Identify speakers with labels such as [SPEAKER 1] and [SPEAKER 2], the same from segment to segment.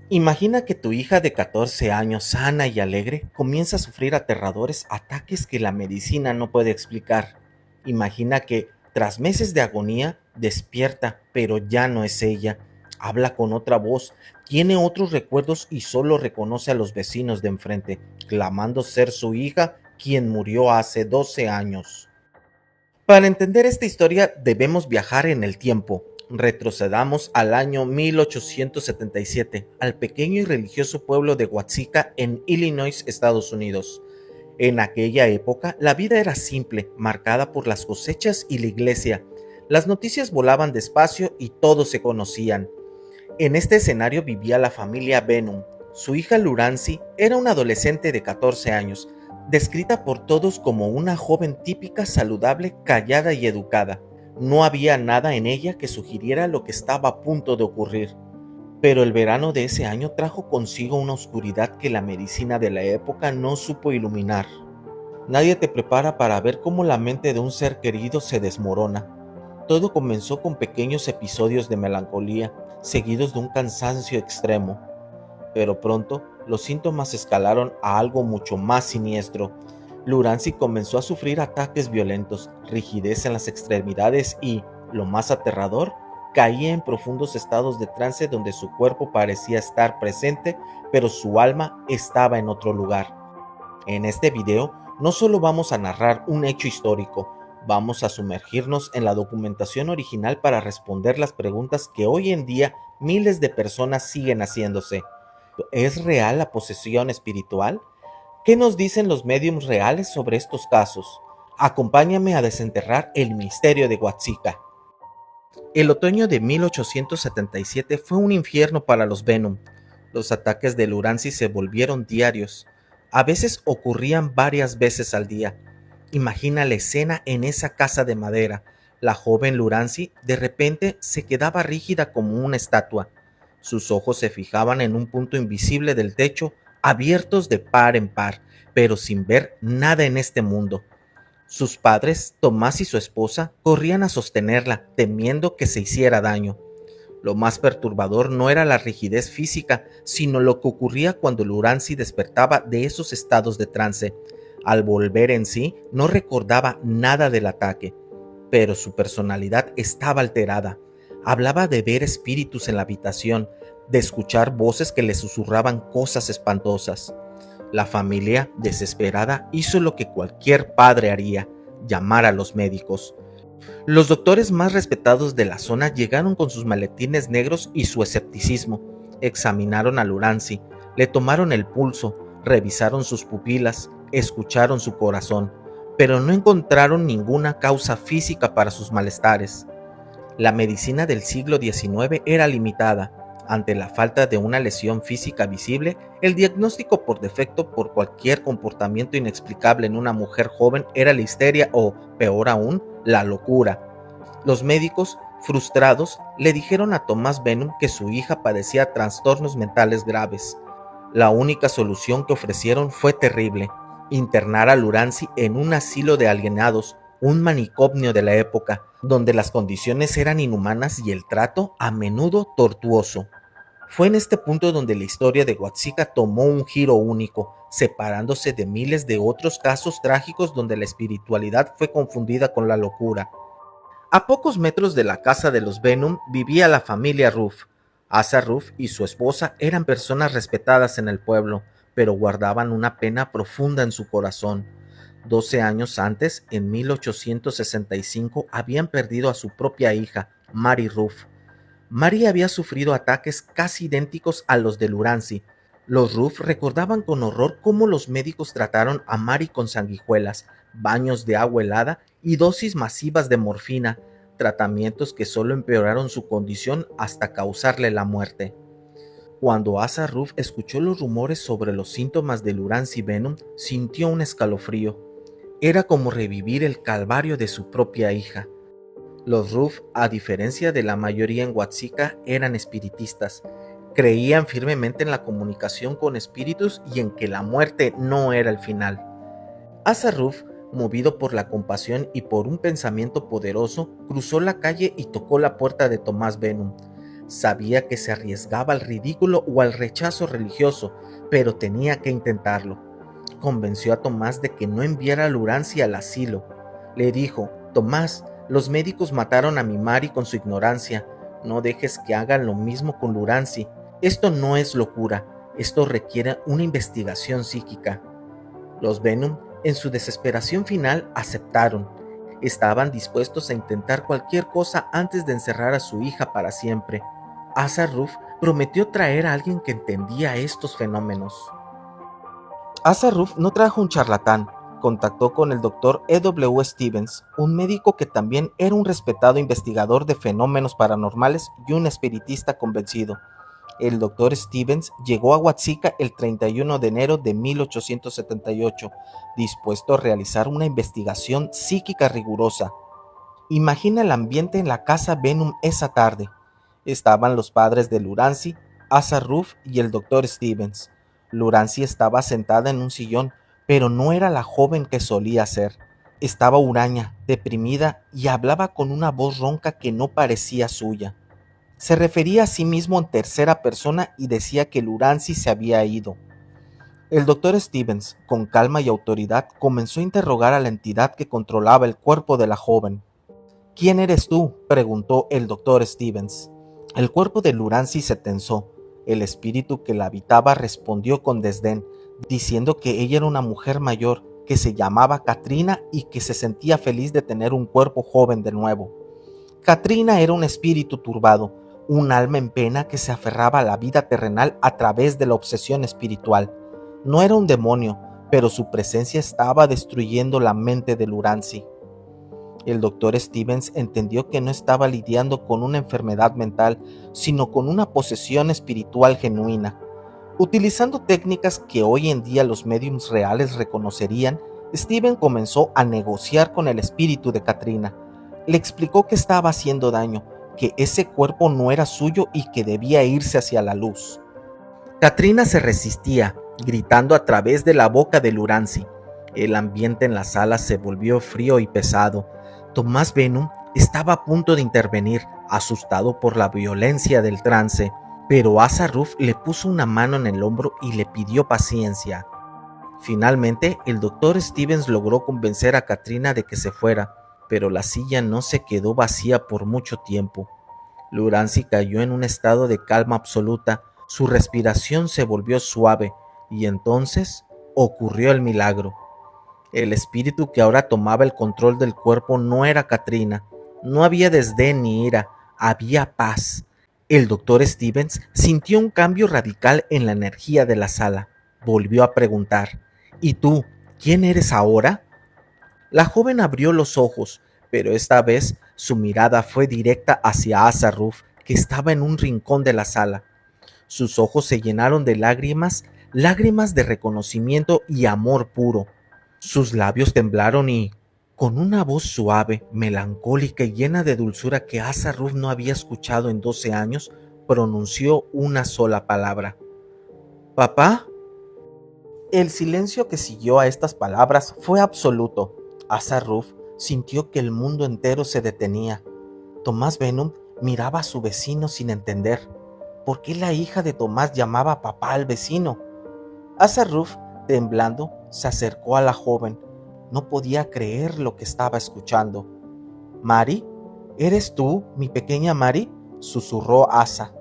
[SPEAKER 1] Imagina que tu hija de 14 años, sana y alegre, comienza a sufrir aterradores ataques que la medicina no puede explicar. Imagina que, tras meses de agonía, despierta, pero ya no es ella. Habla con otra voz, tiene otros recuerdos y solo reconoce a los vecinos de enfrente, clamando ser su hija, quien murió hace 12 años. Para entender esta historia debemos viajar en el tiempo. Retrocedamos al año 1877, al pequeño y religioso pueblo de Watsika en Illinois, Estados Unidos. En aquella época, la vida era simple, marcada por las cosechas y la iglesia. Las noticias volaban despacio y todos se conocían. En este escenario vivía la familia Benham. Su hija Lurancy era una adolescente de 14 años, descrita por todos como una joven típica, saludable, callada y educada. No había nada en ella que sugiriera lo que estaba a punto de ocurrir. Pero el verano de ese año trajo consigo una oscuridad que la medicina de la época no supo iluminar. Nadie te prepara para ver cómo la mente de un ser querido se desmorona. Todo comenzó con pequeños episodios de melancolía, seguidos de un cansancio extremo, pero pronto los síntomas escalaron a algo mucho más siniestro. Lurancy comenzó a sufrir ataques violentos, rigidez en las extremidades y, lo más aterrador, caía en profundos estados de trance donde su cuerpo parecía estar presente, pero su alma estaba en otro lugar. En este video no solo vamos a narrar un hecho histórico, vamos a sumergirnos en la documentación original para responder las preguntas que hoy en día miles de personas siguen haciéndose. ¿Es real la posesión espiritual? ¿Qué nos dicen los médiums reales sobre estos casos? Acompáñame a desenterrar el misterio de Watsika. El otoño de 1877 fue un infierno para los Benham. Los ataques de Lurancy se volvieron diarios. A veces ocurrían varias veces al día. Imagina la escena en esa casa de madera. La joven Lurancy de repente se quedaba rígida como una estatua. Sus ojos se fijaban en un punto invisible del techo, abiertos de par en par, pero sin ver nada en este mundo. Sus padres, Tomás y su esposa, corrían a sostenerla, temiendo que se hiciera daño. Lo más perturbador no era la rigidez física, sino lo que ocurría cuando Lurancy despertaba de esos estados de trance. Al volver en sí, no recordaba nada del ataque, pero su personalidad estaba alterada. Hablaba de ver espíritus en la habitación, de escuchar voces que le susurraban cosas espantosas. La familia, desesperada, hizo lo que cualquier padre haría: llamar a los médicos. Los doctores más respetados de la zona llegaron con sus maletines negros y su escepticismo. Examinaron a Lurancy, le tomaron el pulso, revisaron sus pupilas, escucharon su corazón, pero no encontraron ninguna causa física para sus malestares. La medicina del siglo XIX era limitada. Ante la falta de una lesión física visible, el diagnóstico por defecto por cualquier comportamiento inexplicable en una mujer joven era la histeria o, peor aún, la locura. Los médicos, frustrados, le dijeron a Thomas Benham que su hija padecía trastornos mentales graves. La única solución que ofrecieron fue terrible: internar a Lurancy en un asilo de alienados, un manicomio de la época, donde las condiciones eran inhumanas y el trato a menudo tortuoso. Fue en este punto donde la historia de Watsika tomó un giro único, separándose de miles de otros casos trágicos donde la espiritualidad fue confundida con la locura. A pocos metros de la casa de los Benham vivía la familia Ruff. Asa Ruff y su esposa eran personas respetadas en el pueblo, pero guardaban una pena profunda en su corazón. 12 años antes, en 1865, habían perdido a su propia hija, Mary Ruff. Mary había sufrido ataques casi idénticos a los de Lurancy. Los Ruff recordaban con horror cómo los médicos trataron a Mary con sanguijuelas, baños de agua helada y dosis masivas de morfina, tratamientos que solo empeoraron su condición hasta causarle la muerte. Cuando Asa Ruff escuchó los rumores sobre los síntomas de Lurancy Benham, sintió un escalofrío. Era como revivir el calvario de su propia hija. Los Ruff, a diferencia de la mayoría en Watsika, eran espiritistas. Creían firmemente en la comunicación con espíritus y en que la muerte no era el final. Asa Ruff, movido por la compasión y por un pensamiento poderoso, cruzó la calle y tocó la puerta de Tomás Benham. Sabía que se arriesgaba al ridículo o al rechazo religioso, pero tenía que intentarlo. Convenció a Tomás de que no enviara a Lurancy al asilo. Le dijo: Tomás, los médicos mataron a mi Mary con su ignorancia. No dejes que hagan lo mismo con Lurancy. Esto no es locura, esto requiere una investigación psíquica. Los Venom, en su desesperación final, aceptaron. Estaban dispuestos a intentar cualquier cosa antes de encerrar a su hija para siempre. Asa Ruff prometió traer a alguien que entendía estos fenómenos. Asa Ruff no trajo un charlatán. Contactó con el Dr. E.W. Stevens, un médico que también era un respetado investigador de fenómenos paranormales y un espiritista convencido. El Dr. Stevens llegó a Watsika el 31 de enero de 1878, dispuesto a realizar una investigación psíquica rigurosa. Imagina el ambiente en la casa Venom esa tarde. Estaban los padres de Lurancy, Asa Ruff y el Dr. Stevens. Lurancy estaba sentada en un sillón, pero no era la joven que solía ser. Estaba huraña, deprimida y hablaba con una voz ronca que no parecía suya. Se refería a sí mismo en tercera persona y decía que Lurancy se había ido. El Dr. Stevens, con calma y autoridad, comenzó a interrogar a la entidad que controlaba el cuerpo de la joven. ¿Quién eres tú?, preguntó el Dr. Stevens. El cuerpo de Lurancy se tensó. El espíritu que la habitaba respondió con desdén, diciendo que ella era una mujer mayor, que se llamaba Katrina y que se sentía feliz de tener un cuerpo joven de nuevo. Katrina era un espíritu turbado, un alma en pena que se aferraba a la vida terrenal a través de la obsesión espiritual. No era un demonio, pero su presencia estaba destruyendo la mente de Lurancy. El Dr. Stevens entendió que no estaba lidiando con una enfermedad mental, sino con una posesión espiritual genuina. Utilizando técnicas que hoy en día los médiums reales reconocerían, Steven comenzó a negociar con el espíritu de Katrina. Le explicó que estaba haciendo daño, que ese cuerpo no era suyo y que debía irse hacia la luz. Katrina se resistía, gritando a través de la boca de Lurancy. El ambiente en la sala se volvió frío y pesado. Tomás Venom estaba a punto de intervenir, asustado por la violencia del trance, pero Asa Ruff le puso una mano en el hombro y le pidió paciencia. Finalmente, el Dr. Stevens logró convencer a Katrina de que se fuera, pero la silla no se quedó vacía por mucho tiempo. Lurancy cayó en un estado de calma absoluta, su respiración se volvió suave, y entonces ocurrió el milagro. El espíritu que ahora tomaba el control del cuerpo no era Katrina, no había desdén ni ira, había paz. El Dr. Stevens sintió un cambio radical en la energía de la sala. Volvió a preguntar: ¿Y tú, quién eres ahora? La joven abrió los ojos, pero esta vez su mirada fue directa hacia Asa Ruff, que estaba en un rincón de la sala. Sus ojos se llenaron de lágrimas, lágrimas de reconocimiento y amor puro. Sus labios temblaron y, con una voz suave, melancólica y llena de dulzura que Asa Ruff no había escuchado en 12 años, pronunció una sola palabra: ¿Papá? El silencio que siguió a estas palabras fue absoluto. Asa Ruff sintió que el mundo entero se detenía. Tomás Venom miraba a su vecino sin entender. ¿Por qué la hija de Tomás llamaba papá al vecino? Asa Ruff, temblando, se acercó a la joven. No podía creer lo que estaba escuchando. ¿Mary? ¿Eres tú, mi pequeña Mary?, susurró Asa.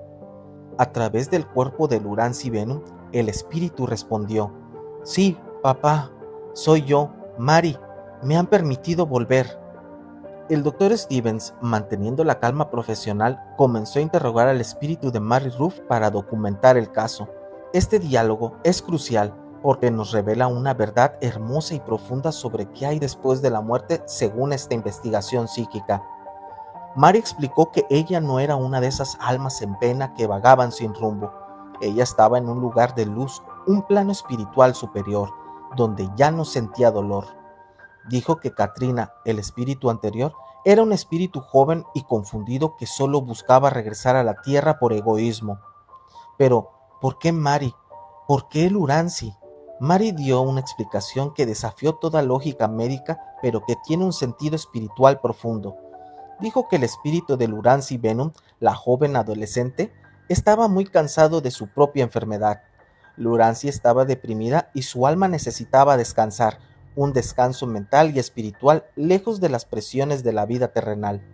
[SPEAKER 1] A través del cuerpo de Lurancy Venom, el espíritu respondió: Sí, papá, soy yo, Mary. Me han permitido volver. El Dr. Stevens, manteniendo la calma profesional, comenzó a interrogar al espíritu de Mary Ruff para documentar el caso. Este diálogo es crucial porque nos revela una verdad hermosa y profunda sobre qué hay después de la muerte según esta investigación psíquica. Mary explicó que ella no era una de esas almas en pena que vagaban sin rumbo. Ella estaba en un lugar de luz, un plano espiritual superior, donde ya no sentía dolor. Dijo que Katrina, el espíritu anterior, era un espíritu joven y confundido que solo buscaba regresar a la tierra por egoísmo. Pero, ¿por qué Mary? ¿Por qué Lurancy? Mary dio una explicación que desafió toda lógica médica, pero que tiene un sentido espiritual profundo. Dijo que el espíritu de Lurancy Venom, la joven adolescente, estaba muy cansado de su propia enfermedad. Lurancy estaba deprimida y su alma necesitaba descansar, un descanso mental y espiritual lejos de las presiones de la vida terrenal.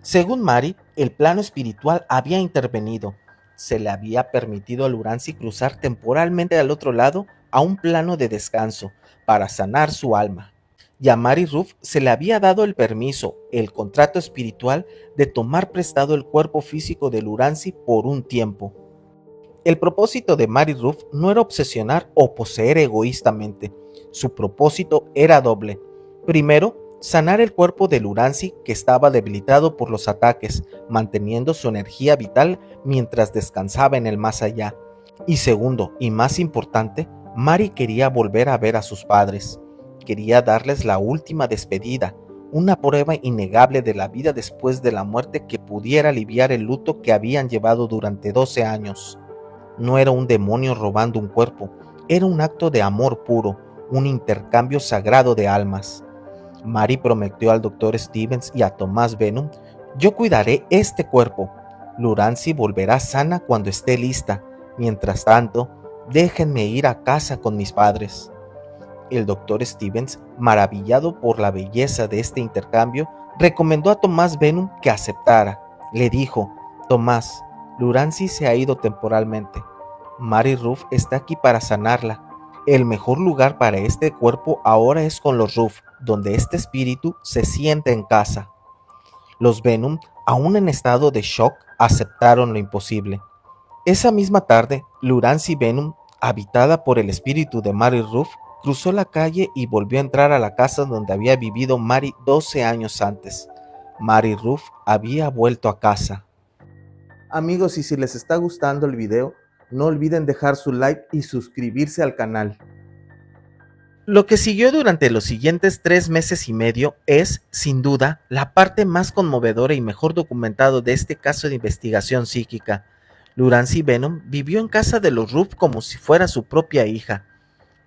[SPEAKER 1] Según Mari, el plano espiritual había intervenido. Se le había permitido a Lurancy cruzar temporalmente al otro lado a un plano de descanso para sanar su alma. Y a Mary Ruff se le había dado el permiso, el contrato espiritual, de tomar prestado el cuerpo físico de Lurancy por un tiempo. El propósito de Mary Ruff no era obsesionar o poseer egoístamente. Su propósito era doble. Primero, sanar el cuerpo de Lurancy, que estaba debilitado por los ataques, manteniendo su energía vital mientras descansaba en el más allá. Y segundo, y más importante, Mary quería volver a ver a sus padres. Quería darles la última despedida, una prueba innegable de la vida después de la muerte que pudiera aliviar el luto que habían llevado durante 12 años. No era un demonio robando un cuerpo, era un acto de amor puro, un intercambio sagrado de almas. Mary prometió al Dr. Stevens y a Thomas Venom: yo cuidaré este cuerpo. Lurancy volverá sana cuando esté lista. Mientras tanto, déjenme ir a casa con mis padres. El Dr. Stevens, maravillado por la belleza de este intercambio, recomendó a Thomas Venom que aceptara. Le dijo: Tomás, Lurancy se ha ido temporalmente. Mary Ruff está aquí para sanarla. El mejor lugar para este cuerpo ahora es con los Ruff, donde este espíritu se siente en casa. Los Venom, aún en estado de shock, aceptaron lo imposible. Esa misma tarde, Lurancy Venom, habitada por el espíritu de Mary Ruff, cruzó la calle y volvió a entrar a la casa donde había vivido Mary 12 años antes. Mary Ruff había vuelto a casa. Amigos, y si les está gustando el video, no olviden dejar su like y suscribirse al canal. Lo que siguió durante los siguientes 3 meses y medio es, sin duda, la parte más conmovedora y mejor documentado de este caso de investigación psíquica. Lurancy Venom vivió en casa de los Ruff como si fuera su propia hija.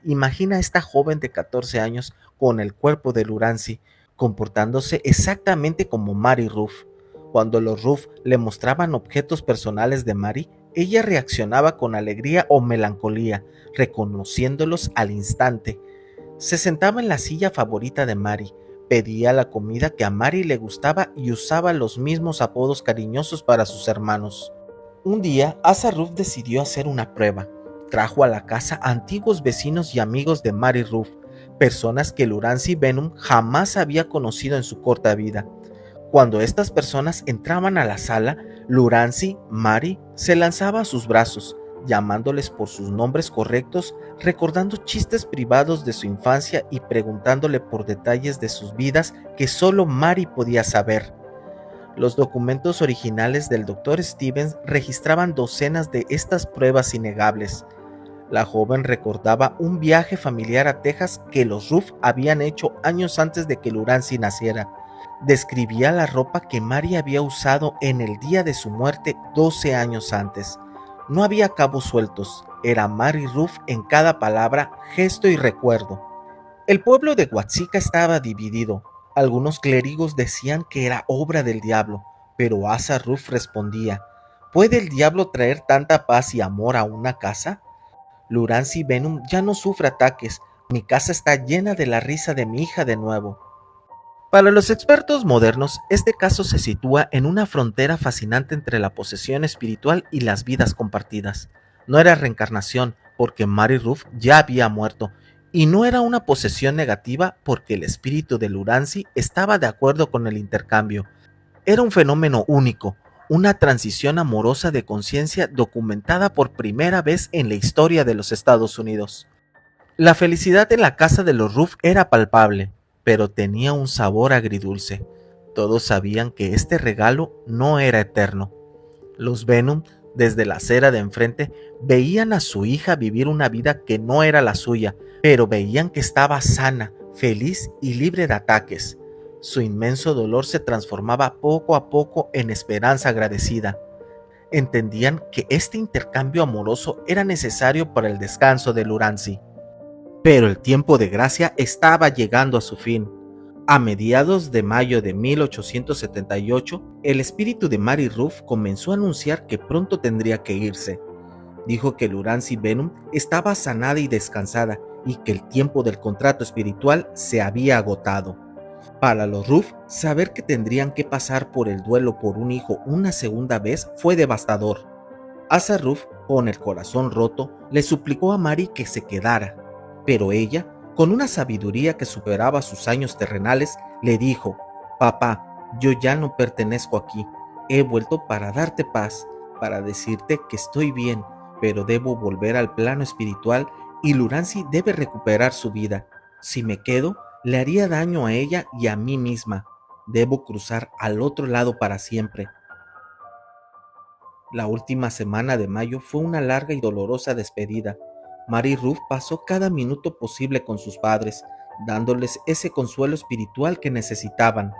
[SPEAKER 1] Imagina a esta joven de 14 años con el cuerpo de Lurancy, comportándose exactamente como Mary Ruff. Cuando los Ruff le mostraban objetos personales de Mary, ella reaccionaba con alegría o melancolía, reconociéndolos al instante. Se sentaba en la silla favorita de Mary, pedía la comida que a Mary le gustaba y usaba los mismos apodos cariñosos para sus hermanos. Un día, Asa Ruff decidió hacer una prueba. Trajo a la casa a antiguos vecinos y amigos de Mary Ruff, personas que Lurancy Venom jamás había conocido en su corta vida. Cuando estas personas entraban a la sala, Lurancy, Mary, se lanzaba a sus brazos, llamándoles por sus nombres correctos, recordando chistes privados de su infancia y preguntándole por detalles de sus vidas que solo Mary podía saber. Los documentos originales del Dr. Stevens registraban docenas de estas pruebas innegables. La joven recordaba un viaje familiar a Texas que los Ruff habían hecho años antes de que Lurancy naciera. Describía la ropa que Mary había usado en el día de su muerte 12 años antes. No había cabos sueltos, era Mary Ruff en cada palabra, gesto y recuerdo. El pueblo de Huatzica estaba dividido. Algunos clérigos decían que era obra del diablo, pero Asa Ruff respondía: ¿puede el diablo traer tanta paz y amor a una casa? Lurancy Venom ya no sufre ataques, mi casa está llena de la risa de mi hija de nuevo. Para los expertos modernos, este caso se sitúa en una frontera fascinante entre la posesión espiritual y las vidas compartidas. No era reencarnación, porque Mary Ruff ya había muerto, y no era una posesión negativa porque el espíritu de Lurancy estaba de acuerdo con el intercambio. Era un fenómeno único, una transición amorosa de conciencia documentada por primera vez en la historia de los Estados Unidos. La felicidad en la casa de los Ruff era palpable, pero tenía un sabor agridulce. Todos sabían que este regalo no era eterno. Los Venom, desde la acera de enfrente, veían a su hija vivir una vida que no era la suya, pero veían que estaba sana, feliz y libre de ataques. Su inmenso dolor se transformaba poco a poco en esperanza agradecida. Entendían que este intercambio amoroso era necesario para el descanso de Lurancy. Pero el tiempo de gracia estaba llegando a su fin. A mediados de mayo de 1878, el espíritu de Mary Ruth comenzó a anunciar que pronto tendría que irse. Dijo que Lurancy Venom estaba sanada y descansada y que el tiempo del contrato espiritual se había agotado. Para los Ruff, saber que tendrían que pasar por el duelo por un hijo una segunda vez fue devastador. Asa Ruff, con el corazón roto, le suplicó a Mary que se quedara, pero ella, con una sabiduría que superaba sus años terrenales, le dijo: «Papá, yo ya no pertenezco aquí. He vuelto para darte paz, para decirte que estoy bien, pero debo volver al plano espiritual y Lurancy debe recuperar su vida. Si me quedo, le haría daño a ella y a mí misma. Debo cruzar al otro lado para siempre». La última semana de mayo fue una larga y dolorosa despedida. Mary Ruth pasó cada minuto posible con sus padres, dándoles ese consuelo espiritual que necesitaban.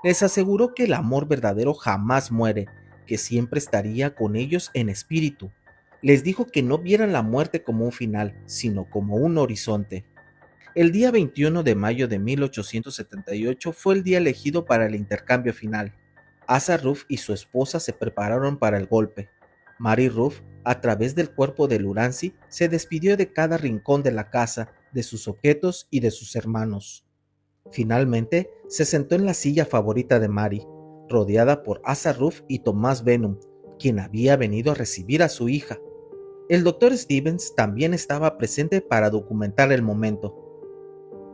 [SPEAKER 1] Les aseguró que el amor verdadero jamás muere, que siempre estaría con ellos en espíritu. Les dijo que no vieran la muerte como un final, sino como un horizonte. El día 21 de mayo de 1878 fue el día elegido para el intercambio final. Asa Ruff y su esposa se prepararon para el golpe. Mary Ruff, a través del cuerpo de Lurancy, se despidió de cada rincón de la casa, de sus objetos y de sus hermanos. Finalmente, se sentó en la silla favorita de Mary, rodeada por Asa Ruff y Thomas Venom, quien había venido a recibir a su hija. El doctor Stevens también estaba presente para documentar el momento.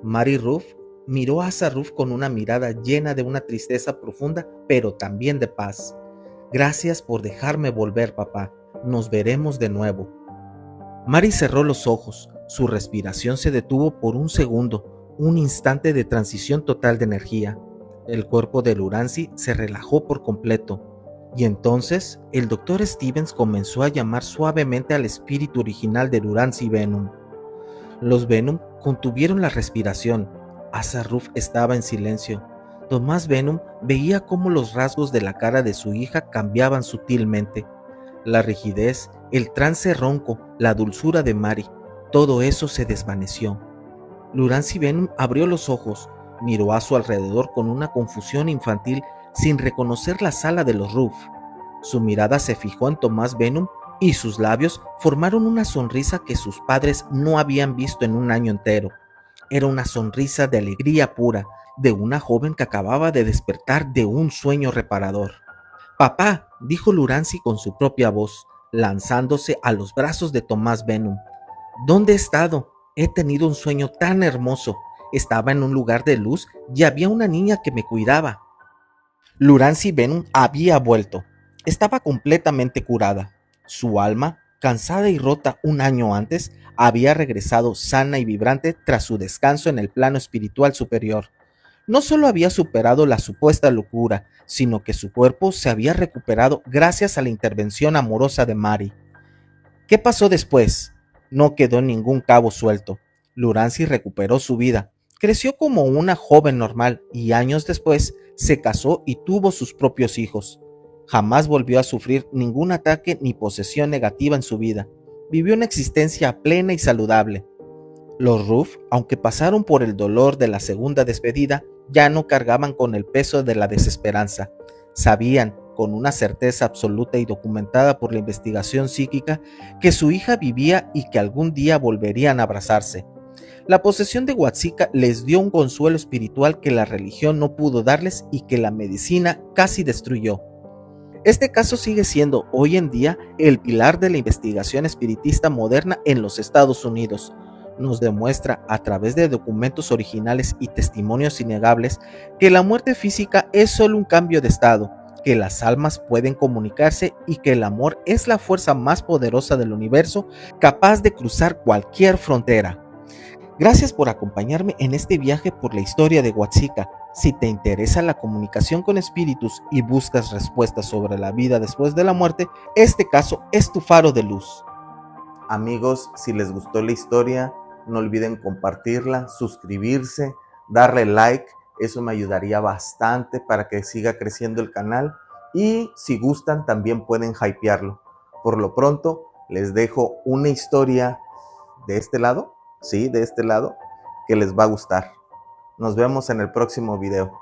[SPEAKER 1] Mary Ruff miró a Asa Ruff con una mirada llena de una tristeza profunda, pero también de paz. «Gracias por dejarme volver, papá. Nos veremos de nuevo». Mary cerró los ojos. Su respiración se detuvo por un segundo, un instante de transición total de energía. El cuerpo de Lurancy se relajó por completo. Y entonces, el doctor Stevens comenzó a llamar suavemente al espíritu original de Lurancy Venom. Los Venom contuvieron la respiración. Asa Ruff estaba en silencio. Thomas Venom veía cómo los rasgos de la cara de su hija cambiaban sutilmente. La rigidez, el trance ronco, la dulzura de Mary, todo eso se desvaneció. Lurancy Venom abrió los ojos, miró a su alrededor con una confusión infantil sin reconocer la sala de los Ruff. Su mirada se fijó en Thomas Venom y sus labios formaron una sonrisa que sus padres no habían visto en un año entero. Era una sonrisa de alegría pura, de una joven que acababa de despertar de un sueño reparador. «Papá», dijo Lurancy con su propia voz, lanzándose a los brazos de Thomas Venom. «¿Dónde he estado? He tenido un sueño tan hermoso. Estaba en un lugar de luz y había una niña que me cuidaba». Lurancy Venom había vuelto. Estaba completamente curada. Su alma, cansada y rota un año antes, había regresado sana y vibrante tras su descanso en el plano espiritual superior. No solo había superado la supuesta locura, sino que su cuerpo se había recuperado gracias a la intervención amorosa de Mary. ¿Qué pasó después? No quedó ningún cabo suelto. Lurancy recuperó su vida, creció como una joven normal y años después se casó y tuvo sus propios hijos. Jamás volvió a sufrir ningún ataque ni posesión negativa en su vida. Vivió una existencia plena y saludable. Los Ruff, aunque pasaron por el dolor de la segunda despedida, ya no cargaban con el peso de la desesperanza. Sabían, con una certeza absoluta y documentada por la investigación psíquica, que su hija vivía y que algún día volverían a abrazarse. La posesión de Huatzika les dio un consuelo espiritual que la religión no pudo darles y que la medicina casi destruyó. Este caso sigue siendo hoy en día el pilar de la investigación espiritista moderna en los Estados Unidos. Nos demuestra a través de documentos originales y testimonios innegables que la muerte física es solo un cambio de estado, que las almas pueden comunicarse y que el amor es la fuerza más poderosa del universo, capaz de cruzar cualquier frontera. Gracias por acompañarme en este viaje por la historia de Huatzika. Si te interesa la comunicación con espíritus y buscas respuestas sobre la vida después de la muerte, este caso es tu faro de luz. Amigos, si les gustó la historia, no olviden compartirla, suscribirse, darle like, eso me ayudaría bastante para que siga creciendo el canal y si gustan también pueden hypearlo. Por lo pronto, les dejo una historia de este lado, sí, de este lado, que les va a gustar. Nos vemos en el próximo video.